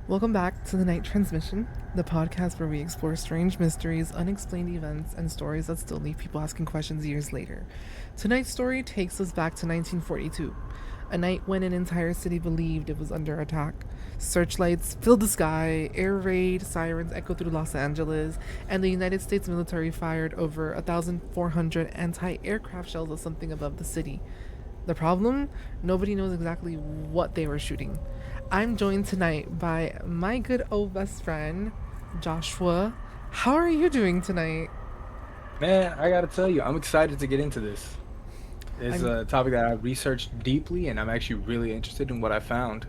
Welcome back to the Night Transmission, the podcast where we explore strange mysteries, unexplained events, and stories that still leave people asking questions years later. Tonight's story takes us back to 1942, a night when an entire city believed it was under attack. Searchlights filled the sky, air raid sirens echoed through Los Angeles, and the United States military fired over 1,400 anti aircraft shells at something above the city. The problem? Nobody knows exactly what they were shooting. I'm joined tonight by my good old best friend, Joshua. How are you doing tonight? Man, I gotta tell you, I'm excited to get into this. It's I'm a topic that I've researched deeply, and I'm actually really interested in what I found.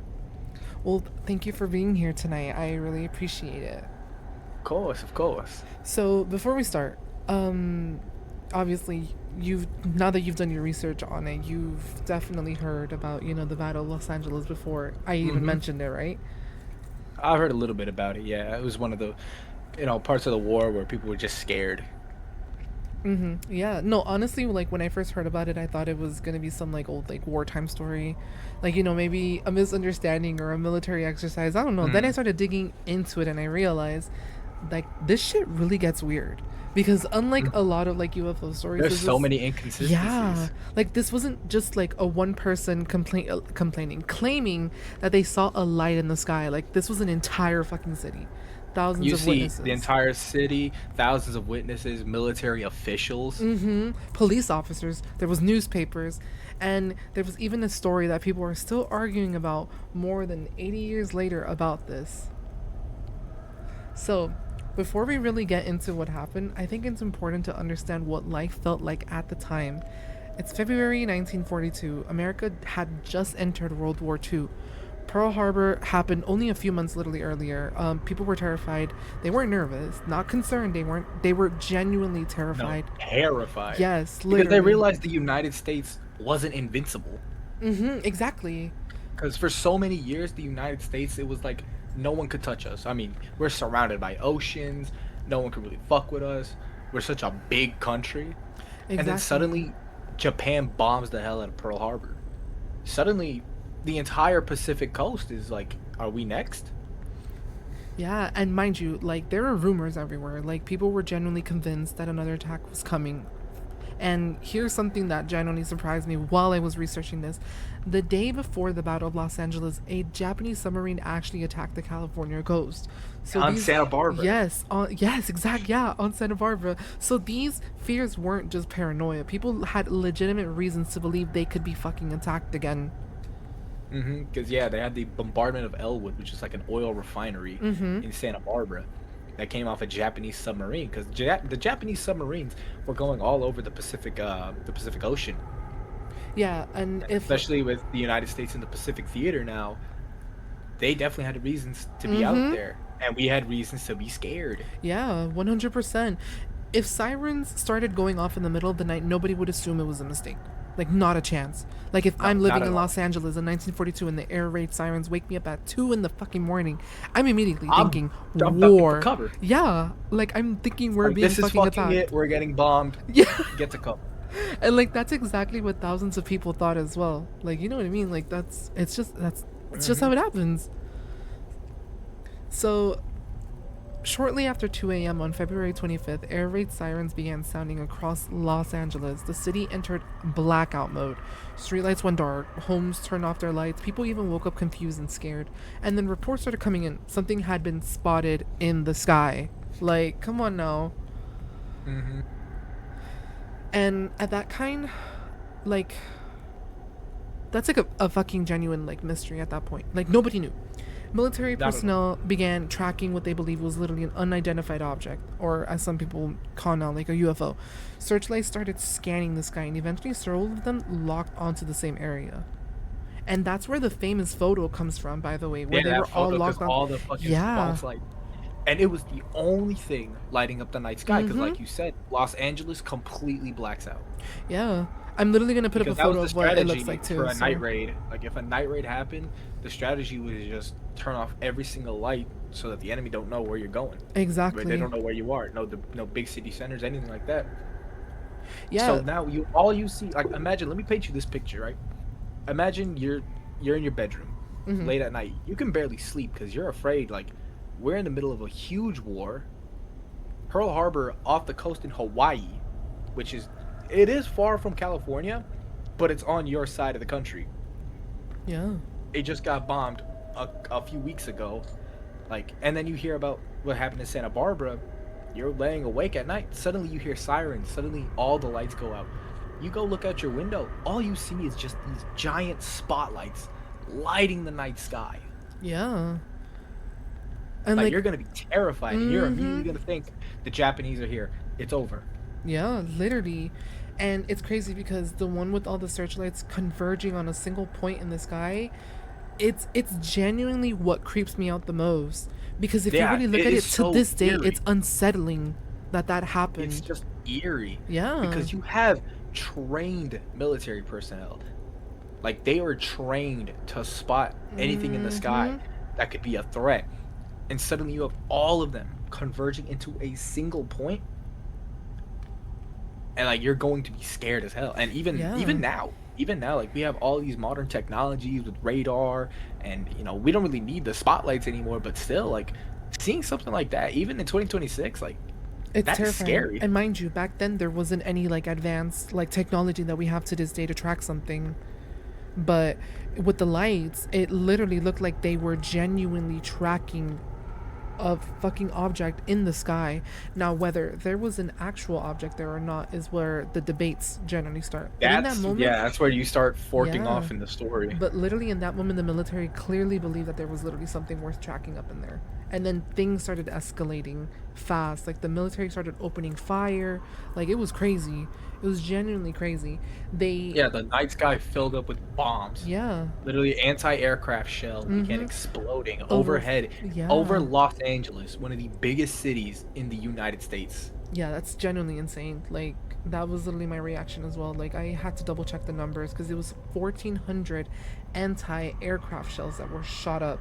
well, thank you for being here tonight. I really appreciate it. Of course, of course. So, before we start, obviously you've now that you've done your research on it, you've definitely heard about, the Battle of Los Angeles before I even hmm mentioned it, right? I've heard a little bit about it. Yeah, it was one of the, parts of the war where people were just scared. Yeah. No, honestly, like when I first heard about it, I thought it was gonna be some like old like wartime story, like maybe a misunderstanding or a military exercise. I don't know. Then I Mm. started digging into it, and I realized like this shit really gets weird because unlike Mm. a lot of like UFO stories, There's this so is many yeah, inconsistencies. like this wasn't just like a one person complaining, claiming that they saw a light in the sky. Like this was an entire fucking city, thousands You of see the witnesses. entire city, thousands of witnesses, military officials. Police officers, there was newspapers, and there was even a story that people are still arguing about more than 80 years later about this. So, before we really get into what happened, I think it's important to understand what life felt like at the time. It's February 1942. America had just entered World War II. Pearl Harbor happened only a few months literally earlier. People were terrified. They weren't nervous, not concerned. They weren't. They were genuinely No, terrified. terrified. Yes, Because they literally. realized the United States wasn't invincible. Exactly. Because for so many years, the United States, it was like no one could touch us. I mean, we're surrounded by oceans. No one could really fuck with us. We're such a big country. And then Exactly. suddenly, Japan bombs the hell out of Pearl Harbor. Suddenly, the entire Pacific coast is like, are we next? Yeah, and mind you, like there were rumors everywhere. Like people were genuinely convinced that another attack was coming. And here's something that genuinely surprised me while I was researching this. The day before the Battle of Los Angeles, a Japanese submarine actually attacked the California coast. So On these Santa Barbara. yes, exact, yeah, on Santa Barbara. So these fears weren't just paranoia. People had legitimate reasons to believe they could be fucking attacked again. Because, yeah, they had the bombardment of Elwood, which is like an oil refinery in Santa Barbara that came off a Japanese submarine. Because the Japanese submarines were going all over the Pacific Ocean. Yeah, and if Especially with the United States in the Pacific Theater now, they definitely had reasons to be out there, and we had reasons to be scared. yeah, 100%. If sirens started going off in the middle of the night, nobody would assume it was a mistake. Like, not a chance. Like, if No, I'm not living at in all. Los Angeles in 1942 and the air raid sirens wake me up at 2 in the fucking morning, I'm immediately I'm thinking, I'm ducking for war. cover. Yeah, like, I'm thinking we're Like, being this is fucking fucking it. attacked. We're getting bombed. Yeah. Get to cover. And, like, that's exactly what thousands of people thought as well. Like, you know what I mean? Like, it's just how hmm it happens. So, shortly after 2 a.m. on February 25th, air raid sirens began sounding across Los Angeles. The city entered blackout mode. Streetlights went dark, homes turned off their lights, people even woke up confused and scared. And then reports started coming in. Something had been spotted in the sky. Like, come on now. hmm And at that kind, like, that's like a fucking genuine, like, mystery at that point. Like, nobody knew. Military Not at all. personnel began tracking what they believed was literally an unidentified object, or as some people call now, like a UFO. Searchlights started scanning the sky, and eventually several of them locked onto the same area. And that's where the famous photo comes from, by the way, where Yeah, they that were all photo, because locked on. all the fucking Yeah. false light, and it was the only thing lighting up the night sky. Because, like you said, Los Angeles completely blacks out. Yeah. I'm literally gonna put up a Because that was photo the of what it looks strategy like for too. a night So raid. Like, if a night raid happened, the strategy was to just turn off every single light so that the enemy don't know where you're going. But they exactly. don't know where you are. No big city centers, anything like that. So Yeah. now all you see, like, imagine. Let me paint you this picture, right? Imagine you're in your bedroom. Mm-hmm. late at night, you can barely sleep because you're afraid. Like, we're in the middle of a huge war. Pearl Harbor off the coast in Hawaii, which is it is far from California, but it's on your side of the country. Yeah. It just got bombed a few weeks ago. Like, and then you hear about what happened in Santa Barbara. You're laying awake at night. Suddenly you hear sirens. Suddenly all the lights go out. You go look out your window. All you see is just these giant spotlights lighting the night sky. Yeah. And Like, like, you're gonna be terrified. And you're mm-hmm. immediately gonna think the Japanese are here. It's over. Yeah, literally. And it's crazy because the one with all the searchlights converging on a single point in the sky, it's genuinely what creeps me out the most. Because if you Yeah, really look it at is it to so this day, it's eerie. unsettling that that It's happened. just eerie Yeah. because you have trained military personnel. Like, they are trained to spot anything in the sky Mm-hmm. that could be a threat. And suddenly you have all of them converging into a single point, and like you're going to be scared as hell. And Yeah. even now, like, we have all these modern technologies with radar, and we don't really need the spotlights anymore, but still, like, seeing something like that even in 2026, like, It's that is terrifying. scary. And mind you, back then there wasn't any like advanced like technology that we have to this day to track something. But with the lights, it literally looked like they were genuinely tracking a fucking object in the sky. Now, whether there was an actual object there or not is where the debates generally start. But in that That's moment, Yeah, that's where you start forking yeah. off in the story. But literally in that moment, the military clearly believed that there was literally something worth tracking up in there. And then things started escalating fast. Like the military started opening fire. Like it was crazy. It was genuinely crazy. They, Yeah, the night sky filled up with bombs. yeah. Literally, anti-aircraft shells began Mm-hmm. exploding Over, overhead over yeah. Los Angeles, one of the biggest cities in the United States. Yeah, that's genuinely insane. Like that was literally my reaction as well. Like I had to double check the numbers because it was 1,400 anti-aircraft shells that were shot up.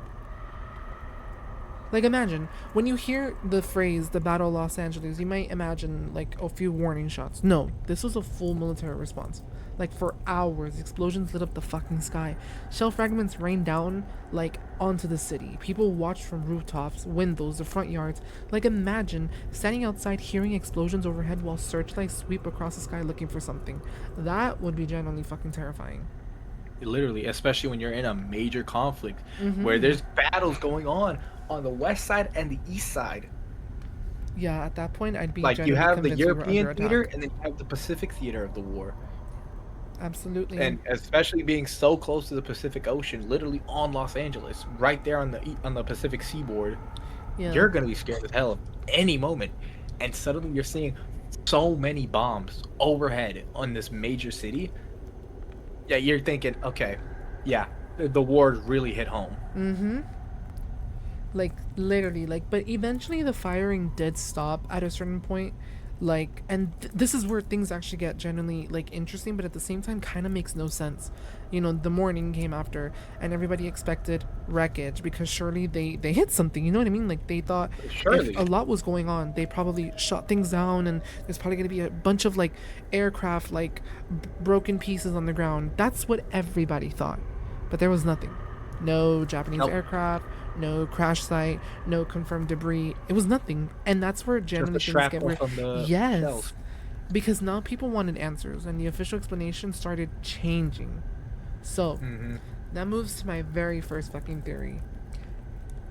Like imagine when you hear the phrase "the Battle of Los Angeles," you might imagine like a few warning shots. No, this was a full military response. Like for hours, explosions lit up the fucking sky. Shell fragments rained down like onto the city. People watched from rooftops, windows, the front yards. Like imagine standing outside hearing explosions overhead while searchlights sweep across the sky looking for something. That would be genuinely fucking terrifying. Literally, especially when you're in a major conflict where Mm-hmm. there's battles going on the west side and the east side. Yeah, at that point, I'd be Like, you genuinely have the convinced we were European under theater attack. and then you have the Pacific theater of the war. Absolutely. And especially being so close to the Pacific Ocean, literally on Los Angeles, right there on the Pacific seaboard, Yeah. you're gonna be scared as hell any moment. And suddenly you're seeing so many bombs overhead on this major city. Yeah, you're thinking, okay, yeah, the war really hit home. Mm-hmm. Like literally, like, but eventually the firing did stop at a certain point. Like, and this is where things actually get genuinely like interesting, but at the same time, kind of makes no sense. You know, the morning came after, and everybody expected wreckage because surely they hit something. You know what I mean? Like they thought if a Surely. lot was going on, they probably shot things down, and there's probably gonna be a bunch of like aircraft like broken pieces on the ground. That's what everybody thought, but there was nothing. No Japanese Nope. aircraft, no crash site, no confirmed debris. It was nothing. And that's where Just the generally things get shrapnel weird. from the Yes. shells. Because now people wanted answers and the official explanation started changing. So, Hmm. that moves to my very first fucking theory.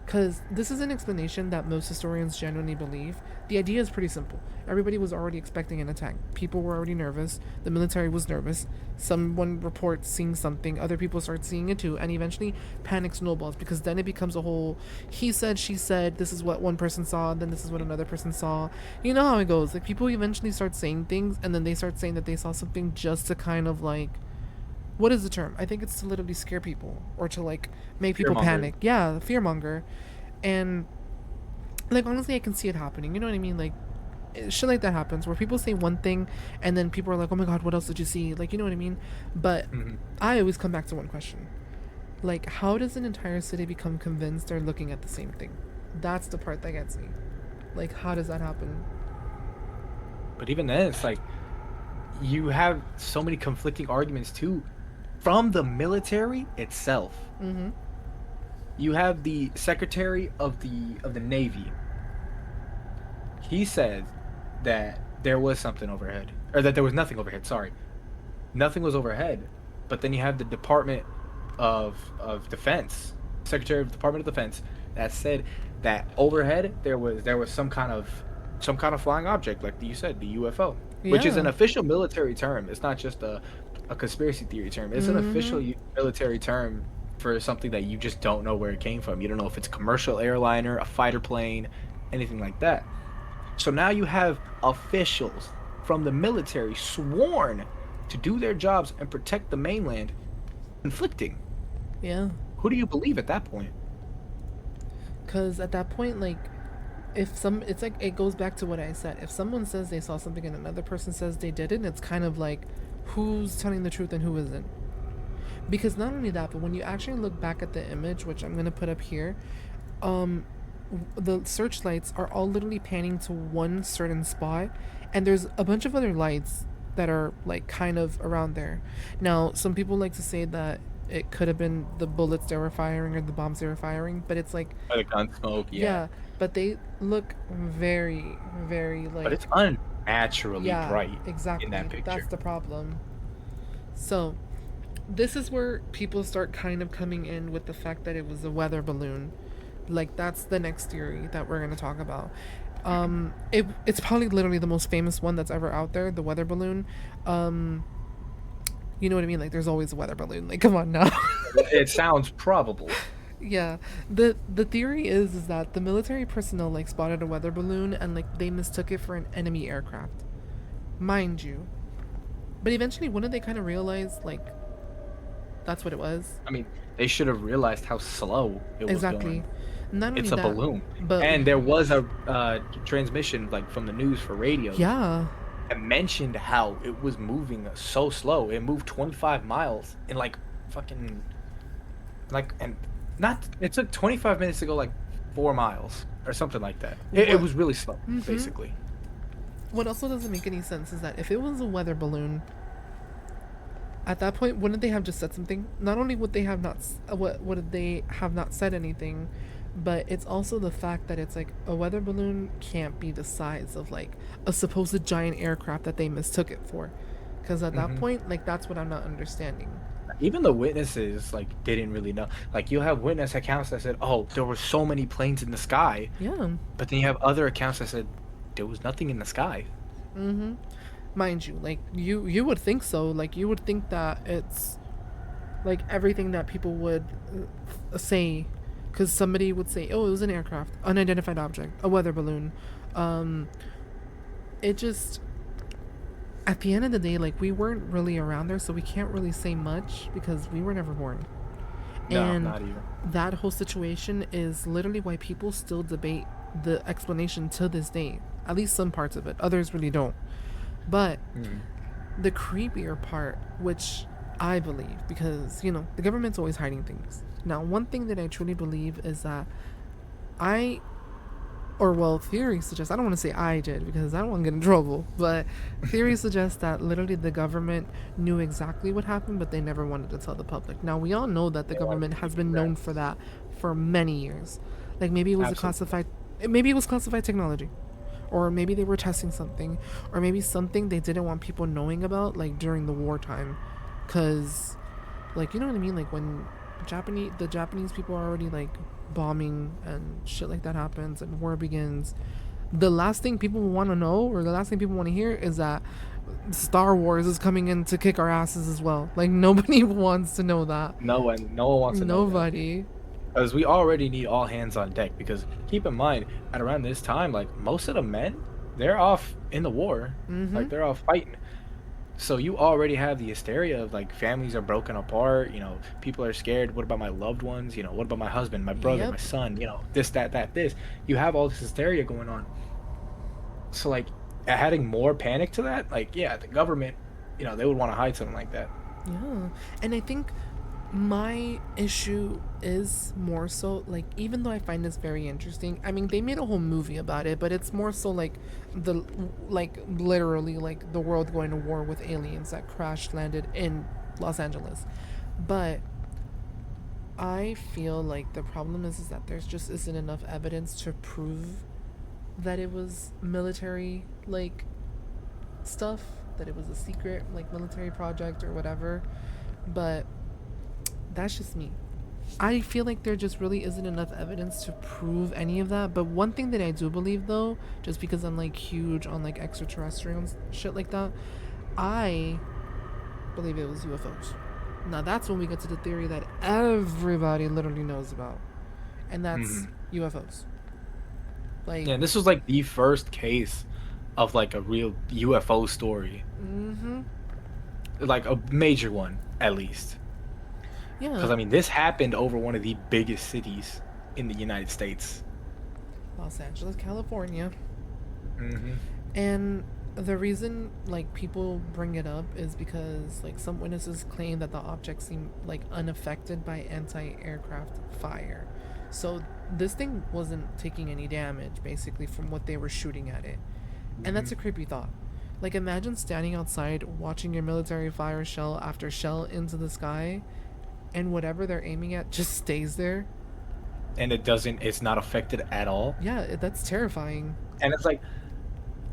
Because this is an explanation that most historians genuinely believe. The idea is pretty simple. Everybody was already expecting an attack. People were already nervous. The military was nervous. Someone reports seeing something. Other people start seeing it too. And eventually, panic snowballs because then it becomes a whole he said, she said, this is what one person saw, then this is what another person saw. You know how it goes. Like, people eventually start saying things and then they start saying that they saw something just to kind of like what is the term? I think it's to literally scare people or to like make people Fearmongering. panic. Yeah, fearmonger. And like honestly, I can see it happening. You know what I mean? Like shit like that happens where people say one thing and then people are like, "Oh my god, what else did you see?" Like, you know what I mean? But Hmm. I always come back to one question. Like, how does an entire city become convinced they're looking at the same thing? That's the part that gets me. Like, how does that happen? But even then, it's like you have so many conflicting arguments too from the military itself. Mm-hmm. You have the Secretary of the Navy. He said that there was something overhead, or that there was nothing overhead. Sorry, nothing was overhead. But then you have the Department of Defense, Secretary of the Department of Defense, that said that overhead there was some kind of flying object, like you said, the UFO, which is Yeah. an official military term. It's not just a conspiracy theory term. It's an Mm-hmm. official military term for something that you just don't know where it came from. You don't know if it's a commercial airliner, a fighter plane, anything like that. So now you have officials from the military sworn to do their jobs and protect the mainland conflicting. Yeah. Who do you believe at that point? Because at that point, like, if some, it's like, it goes back to what I said. If someone says they saw something and another person says they didn't, it's kind of like, who's telling the truth and who isn't? Because not only that, but when you actually look back at the image, which I'm going to put up here, um, the searchlights are all literally panning to one certain spot, and there's a bunch of other lights that are like kind of around there. Now, some people like to say that it could have been the bullets they were firing or the bombs they were firing, but it's like, By the gun smoke, yeah. yeah, but they look very, very But it's like, unnaturally yeah, bright in that exactly. That's picture. the problem. So, this is where people start kind of coming in with the fact that it was a weather balloon. Like, that's the next theory that we're going to talk about. It's probably literally the most famous one that's ever out there, the weather balloon. Um, you know what I mean? Like, there's always a weather balloon. Like, come on now. It sounds probable. Yeah. The theory is that the military personnel like spotted a weather balloon and like they mistook it for an enemy aircraft. Mind you. But eventually wouldn't they kind of realize like that's what it was? I mean, they should have realized how slow it was Exactly. going. Not only It's a that, balloon, but and there was a transmission like from the news for radios yeah. that mentioned how it was moving so slow. It moved 25 miles in like fucking like and not. It took 25 minutes to go like 4 miles or something like that. It What was really slow, mhm. basically. What also doesn't make any sense is that if it was a weather balloon, at that point wouldn't they have just said something? Not only would they have not what would they have not said anything, but it's also the fact that it's like a weather balloon can't be the size of like a supposed giant aircraft that they mistook it for. Because at that Hmm. point, like that's what I'm not understanding. Even the witnesses like didn't really know. Like you have witness accounts that said, "Oh, there were so many planes in the sky," Yeah. but then you have other accounts that said there was nothing in the sky. Mm-hmm. Mind you, like you would think so. Like you would think that it's like everything that people would say, because somebody would say, "Oh, it was an aircraft, unidentified object, a weather balloon." Um, it just at the end of the day, like we weren't really around there, so we can't really say much because we were never born. No, And not even. that whole situation is literally why people still debate the explanation to this day. At least some parts of it. Others really don't. But Mm. the creepier part, which I believe, because, you know, the government's always hiding things. Now, one thing that I truly believe is that I, or well, theory suggests, I don't want to say I did because I don't want to get in trouble, but theory suggests that literally the government knew exactly what happened, but they never wanted to tell the public. Now, we all know that the They wanted government to has keep it been known private. for that for many years. Like maybe it was a Absolutely. classified, maybe it was classified technology, or maybe they were testing something, or maybe something they didn't want people knowing about, like during the wartime, because, like, you know what I mean, like when the Japanese people are already like bombing and shit like that happens and war begins. The last thing people want to know, or the last thing people want to hear, is that Star Wars is coming in to kick our asses as well. Like nobody wants to know that. No one wants to know that. Nobody. Because we already need all hands on deck. Because keep in mind, at around this time, like most of the men, they're off in the war, Mm-hmm. like they're off fighting. So you already have the hysteria of like families are broken apart. People are scared. What about my loved ones? What about my husband, my brother, my Yep. son? This, that, that, this. You have all this hysteria going on. So like, adding more panic to that, like yeah, the government, they would want to hide something like that. Yeah. And I think my issue is more so like, even though I find this very interesting, I mean they made a whole movie about it, but it's more so like the like literally like the world going to war with aliens that crash landed in Los Angeles. But I feel like the problem is that there's just isn't enough evidence to prove that it was military like stuff, that it was a secret like military project or whatever. But that's just me. I feel like there just really isn't enough evidence to prove any of that. But one thing that I do believe though, just because I'm like huge on like extraterrestrials shit like that, I believe it was UFOs. Now that's when we get to the theory that everybody literally knows about, and that's Hmm. UFOs. Like, Yeah, this was like the first case of like a real UFO story, mm-hmm. like a major one at least. Yeah, Because I mean, this happened over one of the biggest cities in the United States. Los Angeles, California. Hmm. And the reason like people bring it up is because like some witnesses claim that the object seemed like unaffected by anti-aircraft fire. So this thing wasn't taking any damage basically from what they were shooting at it. And Hmm. that's a creepy thought. Like imagine standing outside watching your military fire shell after shell into the sky and whatever they're aiming at just stays there. And it's not affected at all. Yeah, that's terrifying. And it's like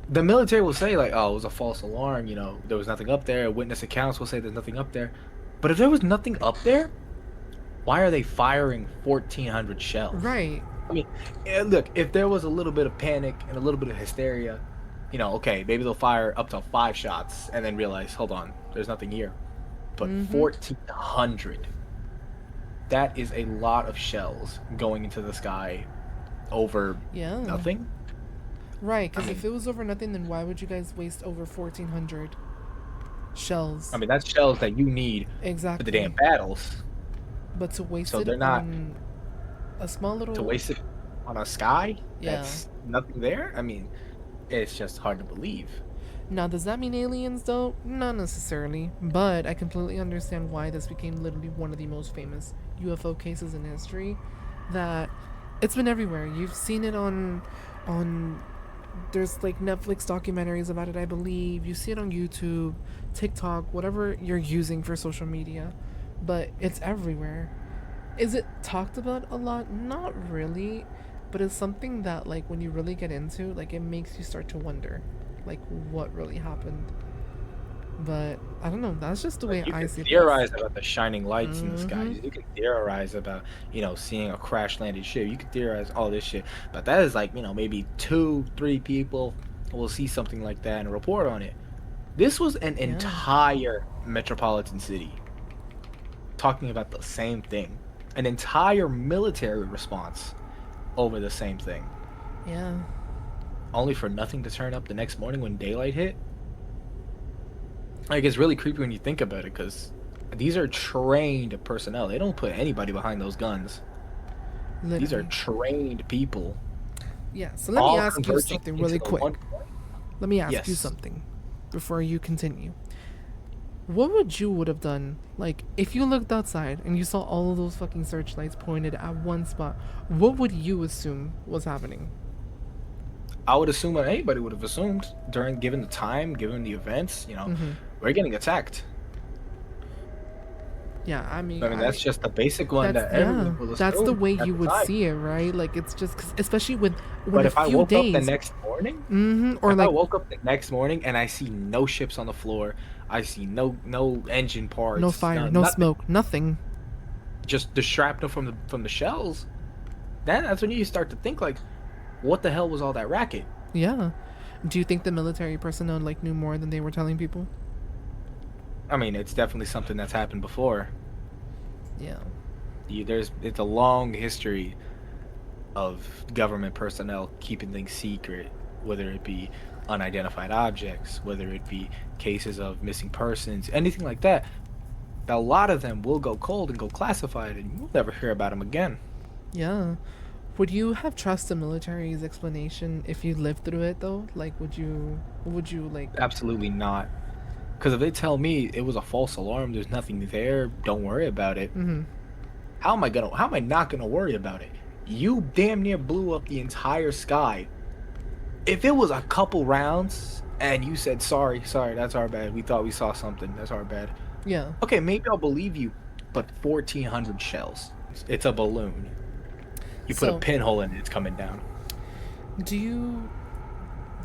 the military will say like, "Oh, it was a false alarm. You know, there was nothing up there." Witness accounts will say there's nothing up there. But if there was nothing up there, why are they firing 1,400 shells? Right. I mean, look, if there was a little bit of panic and a little bit of hysteria, okay, maybe they'll fire up to 5 shots and then realize, hold on, there's nothing here. But Mm-hmm. 1,400, that is a lot of shells going into the sky over Yeah. nothing. Right, I because if mean, it was over nothing, then why would you guys waste over 1,400 I shells? mean that's shells that you need for the damn Exactly. battles. But to waste So it they're not on a small to little. waste it on a sky Yeah. that's nothing there. I mean, it's just hard to believe. Now, does that mean aliens, though? Not necessarily. But I completely understand why this became literally one of the most famous UFO cases in history. That it's been everywhere. You've seen it on there's like Netflix documentaries about it, I believe. You see it on YouTube, TikTok, whatever you're using for social media, but it's everywhere. Is it talked about a lot? Not really, but it's something that like when you really get into, like it makes you start to wonder like what really happened. But I don't know, that's just the way Like you I can see things. theorize about the shining lights in the Mhm. skies. You can theorize about, seeing a crash landed ship. You can theorize all this shit. But that is like, maybe two, three people will see something like that and report on it. This was an Yeah. entire metropolitan city talking about the same thing. An entire military response over the same thing. Yeah. Only for nothing to turn up the next morning when daylight hit. Like it's really creepy when you think about it, because these are trained personnel. They don't put anybody behind those guns. These are Literally. trained people, Yeah. So let me all ask you converging something into really the one quick. point. Let me ask you Yes, something before you continue. What would have done like if you looked outside and you saw all of those fucking searchlights pointed at one spot? What would you assume was happening? I would assume that anybody would have assumed during given the time, given the events. Mm-hmm. We're getting attacked. Yeah, I mean, I mean, that's just the basic one that's that yeah, everyone will that's the assume way at you the would time. see it, right? Like it's just 'cause, especially with when But a if I few woke up the days, next morning, mm-hmm, or if I like woke up the next morning and I see no ships on the floor, I see no engine no parts, fire, no no nothing, smoke, nothing. just the shrapnel from the shells, then that's when you start to think like, what the hell was all that racket? Yeah. Do you think the military personnel like knew more than they were telling people? I mean, it's definitely something that's happened before. Yeah. It's a long history of government personnel keeping things secret, whether it be unidentified objects, whether it be cases of missing persons, anything like that. A lot of them will go cold and go classified, and you'll never hear about them again. Yeah. Would you have trust the military's explanation if you lived through it though? Like would you like Absolutely not. Because if they tell me it was a false alarm, there's nothing there, don't worry about it. mhm. How am I not gonna worry about it? You damn near blew up the entire sky. If it was a couple rounds and you said sorry, that's our bad. We thought we saw something. That's our bad. Yeah. Okay, maybe I'll believe you, but 1,400 shells. balloons. It's a balloon. You put a So, pinhole in it, it's coming down. do you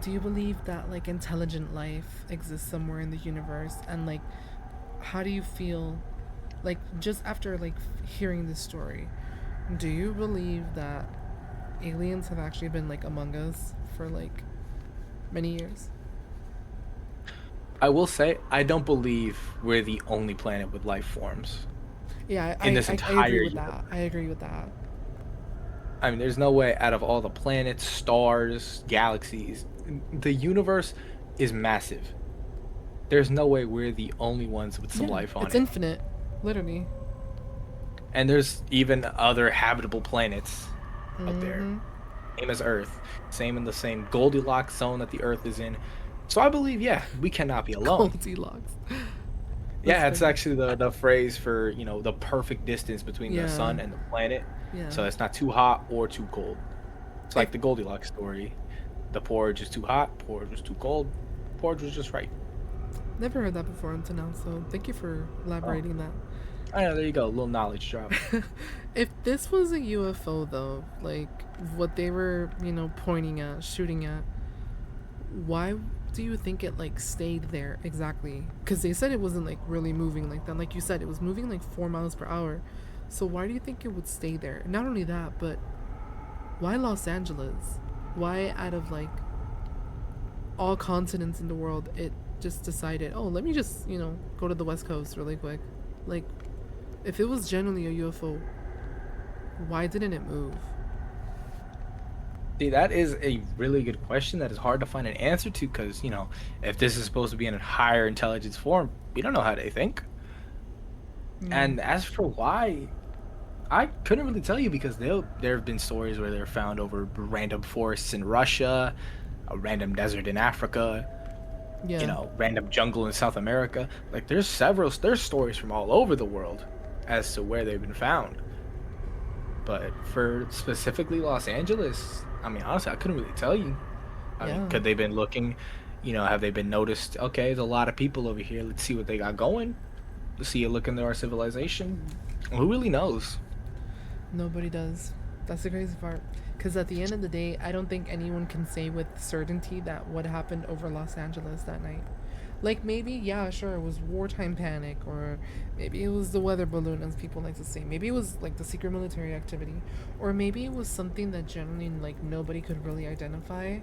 do you believe that like intelligent life exists somewhere in the universe, and like how do you feel like just after like hearing this story? Do you believe that aliens have actually been like among us for like many years? I will say, I don't believe we're the only planet with life forms Yeah, in this I agree entire with universe. that. I agree with that. I mean, there's no way out of all the planets, stars, galaxies, the universe is massive. There's no way we're the only ones with some Yeah, life on it's it. infinite, literally. And there's even other habitable planets out there, Mm-hmm. same as Earth, same in the same Goldilocks zone that the Earth is in. So I believe, yeah, we cannot be alone. Goldilocks. That's Yeah, it's funny. actually the phrase for, the perfect distance between the Yeah, sun and the planet. yeah. So it's not too hot or too cold. It's I like the Goldilocks story. The porridge is too hot, porridge was too cold, porridge was just right. never heard that before until now, so thank you for Oh, elaborating that. I know, there you go, a little knowledge drop. If this was a UFO, though, like what they were, pointing at, shooting at, why do you think it like stayed there exactly? Because they said it wasn't like really moving like that. Like you said, it was moving like 4 miles per hour. So why do you think it would stay there? Not only that, but why Los Angeles? Why out of like all continents in the world, it just decided, oh, let me just go to the West Coast really quick. Like, if it was generally a UFO, why didn't it move? See, that is a really good question that is hard to find an answer to because, if this is supposed to be in a higher intelligence form, we don't know how they think. Mm. And as for why, I couldn't really tell you because there have been stories where they're found over random forests in Russia, a random desert in Africa, Yeah. random jungle in South America. Like there's stories from all over the world as to where they've been found. But for specifically Los Angeles, I mean, honestly, I couldn't really tell you. I mean, Yeah. could they been looking, have they been noticed? Okay, there's a lot of people over here. Let's see what they got going. Let's see a look into our civilization. Who really knows? Nobody does. That's the crazy part. Because at the end of the day, I don't think anyone can say with certainty that what happened over Los Angeles that night. Like maybe, yeah, sure, it was wartime panic, or maybe it was the weather balloon, as people like to say. Maybe it was like the secret military activity, or maybe it was something that generally like nobody could really identify.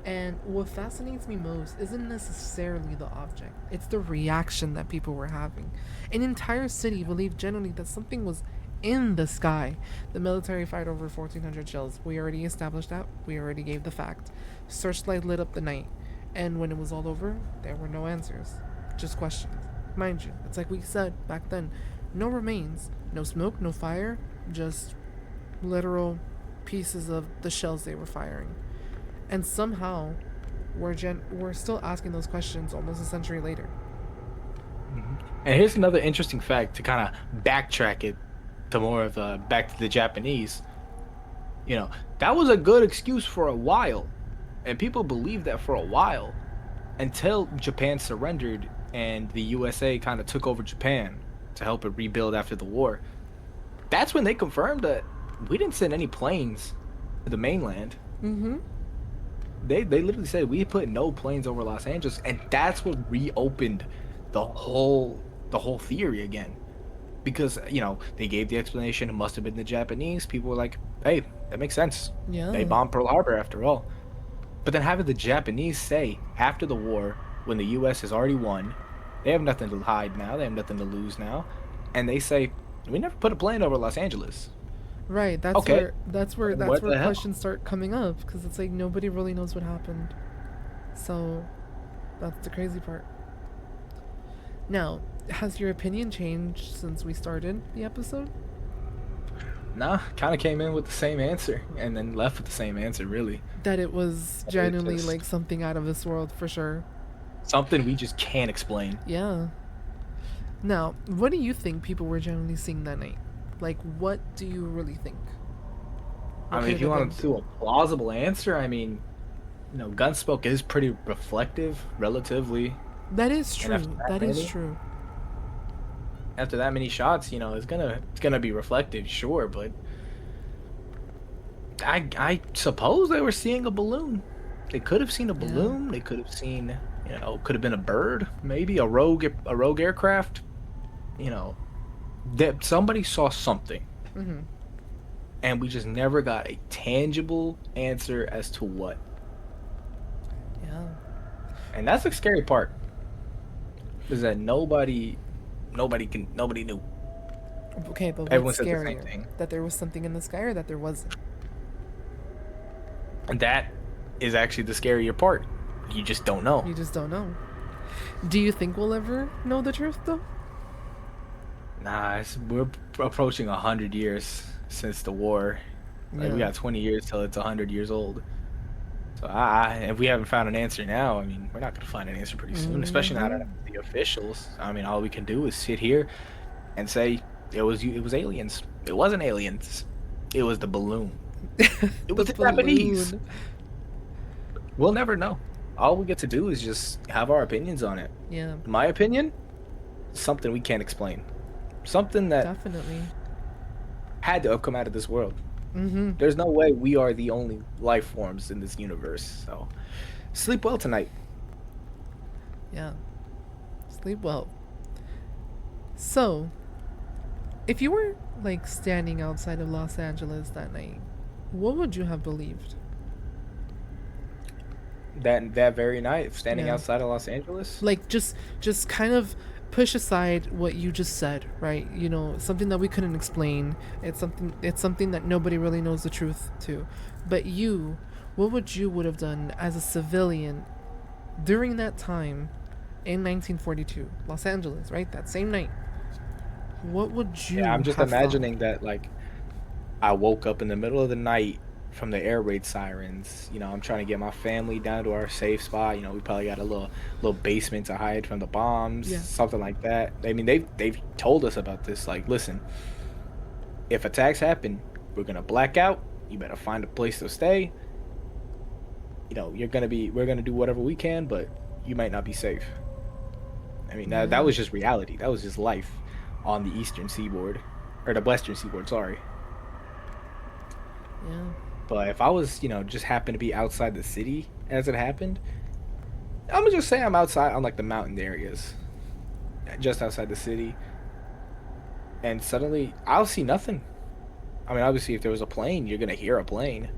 And what fascinates me most isn't necessarily the object, it's the reaction that people were having. An entire city believed generally that something was in the sky. The military fired over 1,400 shells. We already established that. We already gave the fact. Searchlight lit up the night. And when it was all over, there were no answers. Just questions. Mind you, it's like we said back then, no remains, no smoke, no fire, just literal pieces of the shells they were firing. And somehow, we're still asking those questions almost a century later. And here's another interesting fact to kind of backtrack it to more of back to the Japanese. That was a good excuse for a while, and people believed that for a while until Japan surrendered and the USA kind of took over Japan to help it rebuild after the war. That's when they confirmed that we didn't send any planes to the mainland. Mm-hmm. They literally said we put no planes over Los Angeles, and that's what reopened the whole theory again. Because they gave the explanation it must have been the Japanese. People were like, "Hey, that makes sense. They Yeah. bombed Pearl Harbor after all." But then having the Japanese say after the war, when the U.S. has already won, they have nothing to hide now. They have nothing to lose now, and they say we never put a plane over Los Angeles. Right. That's Okay, where that's where what that's where the hell? questions start coming up, because it's like nobody really knows what happened. So that's the crazy part. Now, has your opinion changed since we started the episode? Nah, kind of came in with the same answer and then left with the same answer. Really, That it was it's genuinely just like something out of this world for sure. something we just can't explain. Yeah. Now, what do you think people were generally seeing that night? Like, what do you really think? I What mean, could if it you have want been? to do a plausible answer, I mean, Gunsmoke is pretty reflective, relatively, That is and after true. that That is many, true. after that many shots, it's gonna be reflective, sure, but I suppose they were seeing a balloon. They could have seen a Yeah. balloon. They could have seen, could have been a bird, maybe a rogue aircraft. You know, that somebody saw something, Mm-hmm. and we just never got a tangible answer as to what. Yeah. And that's the scary part, is that nobody knew. Okay, but Everyone what's said the same scarier? thing, That there was something in the sky or that there wasn't? and that is actually the scarier part. You just don't know. You just don't know. Do you think we'll ever know the truth, though? Nah, we're approaching 100 years since the war. Like we Yeah. got 20 years till it's 100 years old. So if we haven't found an answer now, I mean, we're not gonna find an answer pretty soon, especially not Mm-hmm. out of the officials. I mean, all we can do is sit here and say it was aliens. It wasn't aliens. It was the balloon. It The was the Japanese. balloon. We'll never know. All we get to do is just have our opinions on it. Yeah, In my opinion, something we can't explain. Something that definitely. had to have come out of this world. Mm-hmm. There's no way we are the only life forms in this universe. So, sleep well tonight. Yeah. Sleep well. So, if you were like standing outside of Los Angeles that night, what would you have believed? That very night, standing Yeah. outside of Los Angeles. Like just kind of push aside what you just said, right? You know, something that we couldn't explain. It's something that nobody really knows the truth to. But you, what would have done as a civilian during that time in 1942, Los Angeles, right? That same night. What would Yeah, you I'm just have thought? imagining that like I woke up in the middle of the night from the air raid sirens. I'm trying to get my family down to our safe spot. We probably got a little basement to hide from the bombs, Yeah. something like that. I mean, they've told us about this. Like, listen, if attacks happen, we're gonna black out. You better find a place to stay. We're gonna do whatever we can, but you might not be safe. I mean, that Yeah. was just reality. That was just life on the eastern seaboard, or the western seaboard. Sorry. Yeah. But if I was, just happened to be outside the city as it happened, I'm gonna just say I'm outside on like the mountain areas, just outside the city, and suddenly I'll see nothing. I mean, obviously, if there was a plane, you're gonna hear a plane.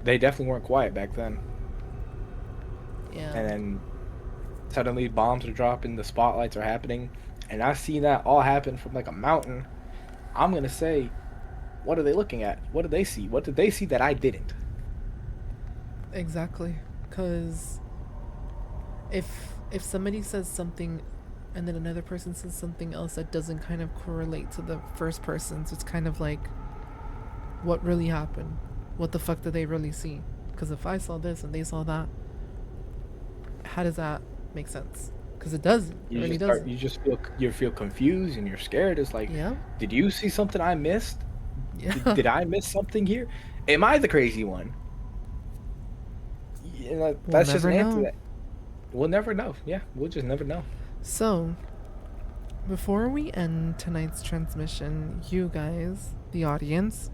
They definitely weren't quiet back then. Yeah. And then suddenly bombs are dropping, the spotlights are happening, and I see that all happen from like a mountain. I'm gonna say, what are they looking at? What did they see? What did they see that I didn't? Exactly. Cuz if somebody says something and then another person says something else that doesn't kind of correlate to the first person, so it's kind of like what really happened? What the fuck did they really see? Cuz if I saw this and they saw that, how does that make sense? Cuz it doesn't. It really doesn't. You feel confused and you're scared. It's like, Yeah. did you see something I missed? Did, Yeah. did I miss something here? Am I the crazy one? We'll That's just never an answer know. that we'll never know. Yeah, we'll just never know. So, before we end tonight's transmission, you guys, the audience,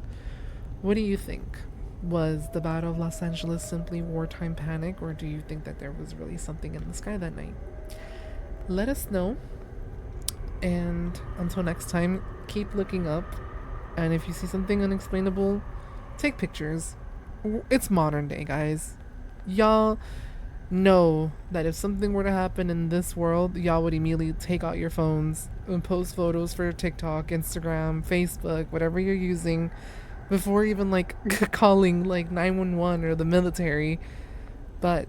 what do you think? Was the Battle of Los Angeles simply wartime panic, or do you think that there was really something in the sky that night? Let us know. And until next time, keep looking up. And if you see something unexplainable, take pictures. It's modern day, guys. Y'all know that if something were to happen in this world, y'all would immediately take out your phones and post photos for TikTok, Instagram, Facebook, whatever you're using, before even like calling like 911 or the military. But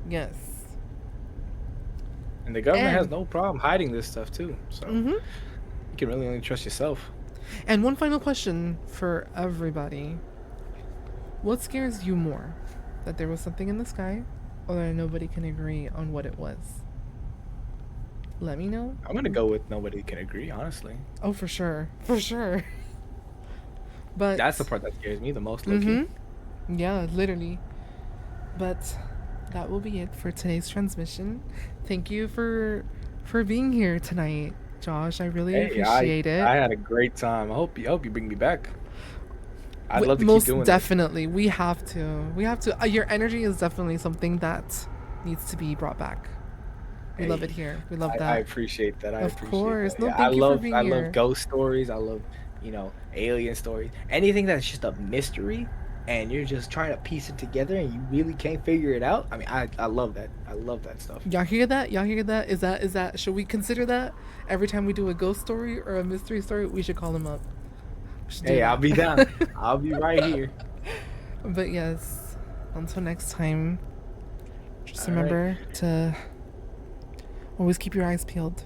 yes. And the government has And no problem hiding this stuff too. So mhm. you can really only trust yourself. And one final question for everybody. What scares you more? That there was something in the sky or that nobody can agree on what it was? Let me know. I'm gonna go with nobody can agree, honestly. Oh, for sure. For sure. That's the But part that scares me the most, low key. mhm. Yeah, literally. But that will be it for today's transmission. Thank you for being here tonight. Josh. I really Hey, appreciate it. I had a great time. I hope you bring me back. I'd love to keep Most doing this. definitely, we have to. We have to. Your energy is definitely something that needs to be brought back. We love it Hey, here. We love I that. appreciate that. I Of appreciate course. that. No, Yeah, thank you for being I love here. ghost stories. I love, alien stories. Anything that's just a mystery and you're just trying to piece it together and you really can't figure it out. I mean, I love that. I love that stuff. Y'all hear that? Y'all hear that? Is that should we consider that every time we do a ghost story or a mystery story, we should call him up. We should do Hey, I'll that. be down. I'll be right here. But yes, until next time, just All right. remember to always keep your eyes peeled.